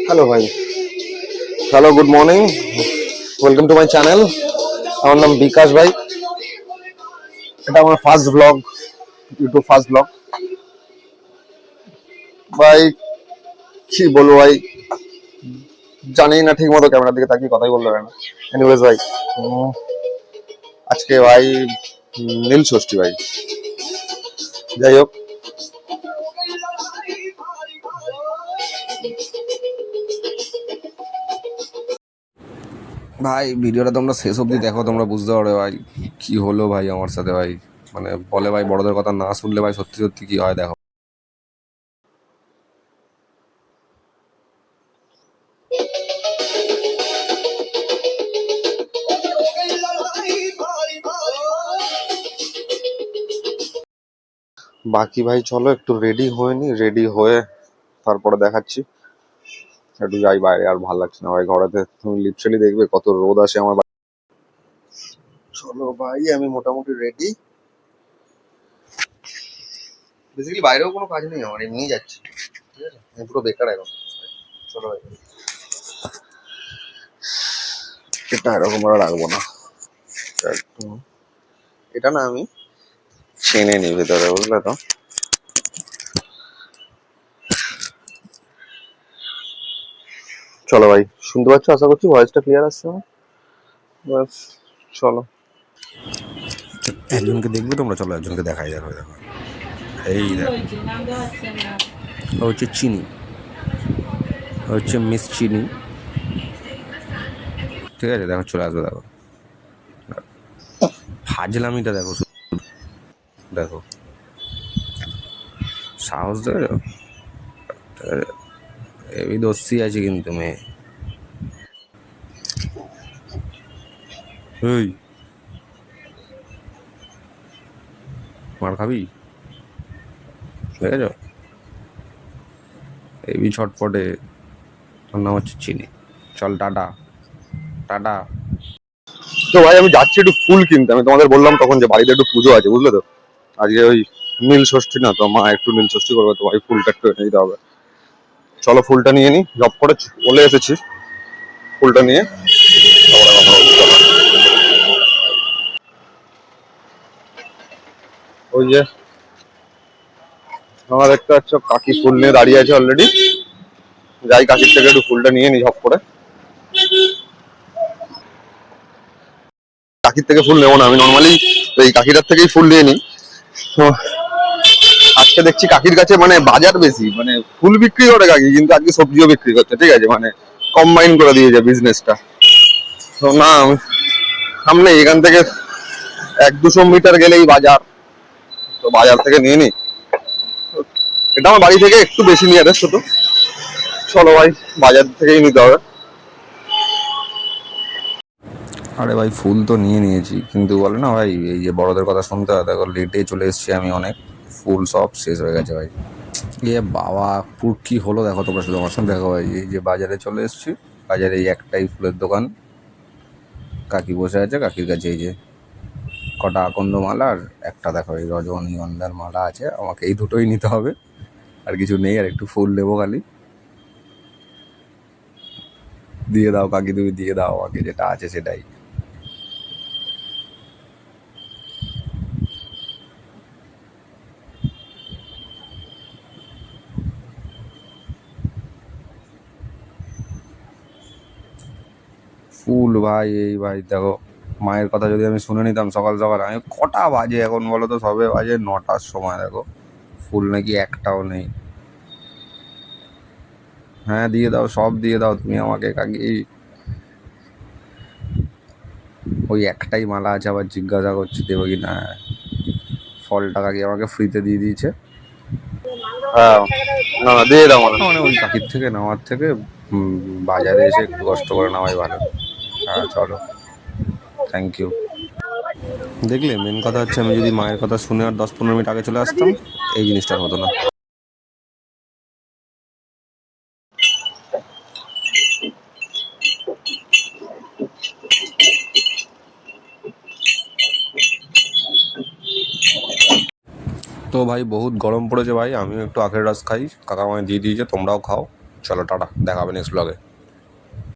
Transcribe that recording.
Hello ভাই, hello, good morning, welcome to my channel. আমার নাম বিকাশ ভাই। এটা আমার first blog, YouTube first blog. ভাই কি বলবো ভাই, জানি না ঠিক মতো ক্যামেরার দিকে তাকিয়ে কথাই বলতে পারে না। এনিওয়েজ ভাই, আজকে ভাই নীল ষষ্ঠী ভাই। যাই হোক, ভাই ভিডিওটা তোমরা শেষ অবধি দেখো, তোমরা বুঝতে পারবে ভাই কি হলো ভাই আমার সাথে। ভাই মানে বলে ভাই বড়দের কথা না শুনলে ভাই সত্যি সত্যি কি হয় দেখো। বাকি ভাই চলো একটু রেডি হয়ে নি, রেডি হয়ে তারপরে দেখাচ্ছি। একটু যাই বাইরে, আর ভালো লাগছে না ভাই ঘরেতে। তুমি লিটারালি দেখবে কত রোদ আসে আমার। চলো ভাই, আমি মোটামুটি রেডি। বেসিক্যালি বাইরেও কোনো কাজ নেই আমার, এমনিই যাচ্ছি। ঠিক আছে, আমি পুরো বেকার এখন। চলো ভাই, এটা এরকম আর রাখবো না। একটু এটা না আমি চেনে নি ভেতরে, বুঝলে তো। চলো ভাই, শুনতে পাচ্ছ? আশা করছি ভয়েসটা ক্লিয়ার আসছে আমার। ব্যাস, চলো। একজনকে দেখবে তোমরা, চলো একজনকে দেখাই। দেখো দেখো, এই দেখো, ও হচ্ছে চিনি, ও হচ্ছে মিস চিনি। ঠিক আছে, দেখো চলে আসবে। দেখো ফাজলামিটা দেখো, দেখো সাহস দেখো। এই দোষী আছে কিন্তু মেয়ে। এই মার খাবি, ঠিক আছে? এই ছটপটে। তোর নাম হচ্ছে চিনি। চল টাটা, টাটা। তো ভাই আমি যাচ্ছি একটু ফুল কিনতে। আমি তোমাদের বললাম তখন যে বাড়িতে একটু পুজো আছে, বুঝলে তো। আজকে ওই নীল ষষ্ঠী না, তো মা একটু নীল ষষ্ঠী করবে, তো ভাই ফুলটা একটু এনে দিতে হবে। চলো ফুলটা নিয়ে নি, জব করে চলে এসেছি। ফুলটা নিয়ে তারপরে কথা বলছি, চলো। ওই যে আমার একটা হচ্ছে কাকি ফুল নিয়ে দাঁড়িয়ে আছে অলরেডি। যাই কাকির থেকে একটু ফুলটা নিয়ে নি ঝপ করে। কাকির থেকে ফুল নেবো না, আমি নর্মালি এই কাকিটার থেকেই ফুল নিয়ে নিই। তো আজকে দেখছি কাকির কাছে মানে বাজার বেশি, মানে ফুল বিক্রি করে কাকি, কিন্তু আজকে সবজিও বিক্রি করছে। ঠিক আছে, মানে কম্বাইন করে দিয়েছে বিজনেসটা। তো না, আমি সামনে এখান থেকে 1-200 মিটার গেলেই বাজার, তো বাজার থেকে নিয়ে নি। এটা আমার বাড়ি থেকে একটু বেশি নিয়ে আসছে তো। চলো ভাই, বাজার থেকেই নিতে হবে। আরে ভাই ফুল তো নিয়ে নিয়েছি, কিন্তু বলে না ভাই এই যে বড়দের কথা শুনতে হয়। দেখো লেটে চলে এসেছি আমি অনেক, ফুল সব শেষ হয়ে গেছে ভাই। ইয়ে বাবা, পুর কি হলো দেখো তোমরা, শুধু আমার সঙ্গে দেখো ভাই। এই যে বাজারে চলে এসেছি, বাজারে এই একটাই ফুলের দোকান। কাকি বসে আছে, কাকির কাছে এই যে কটা আকন্দ মালা আর একটা দেখো এই রজনীগন্ধার মালা আছে। আমাকে এই দুটোই নিতে হবে, আর কিছু নেই। আর একটু ফুল নেবো খালি। দিয়ে দাও কাকি, তুমি দিয়ে দাও আমাকে, যেটা আছে সেটাই। ফুল ভাই, এই ভাই দেখো, মায়ের কথা যদি আমি শুনে নিতাম সকাল সকাল। আমি কটা বাজে এখন বলো তো? সবে বাজে 9টার সময়। দেখো ফুল নাকি একটাও নেই। হ্যাঁ দিয়ে দাও, সব দিয়ে দাও তুমি আমাকে কাকি। ওই একটাই মালা আছে, আবার জিজ্ঞাসা করছি দেবো কি না। ফলটা কাকি আমাকে ফ্রিতে দিয়ে দিয়েছে। হ্যাঁ, না না, দিয়ে দাও মানে। মানে ওই কাকির থেকে নেওয়ার থেকে বাজারে এসে একটু কষ্ট করে নেওয়াই ভালো। হ্যাঁ চলো, থ্যাংক ইউ। দেখলে মেন কথা হচ্ছে, আমি যদি মায়ের কথা শুনে আর 10-15 মিনিট আগে চলে আসতাম, এই জিনিসটা হতো না। তো ভাই বহুত গরম পড়েছে ভাই, আমিও একটু আখের রস খাই, কাকা আমায় দিয়ে দিয়েছে, তোমরাও খাও। চলো টাটা, দেখা হবে নেক্সট ব্লগে।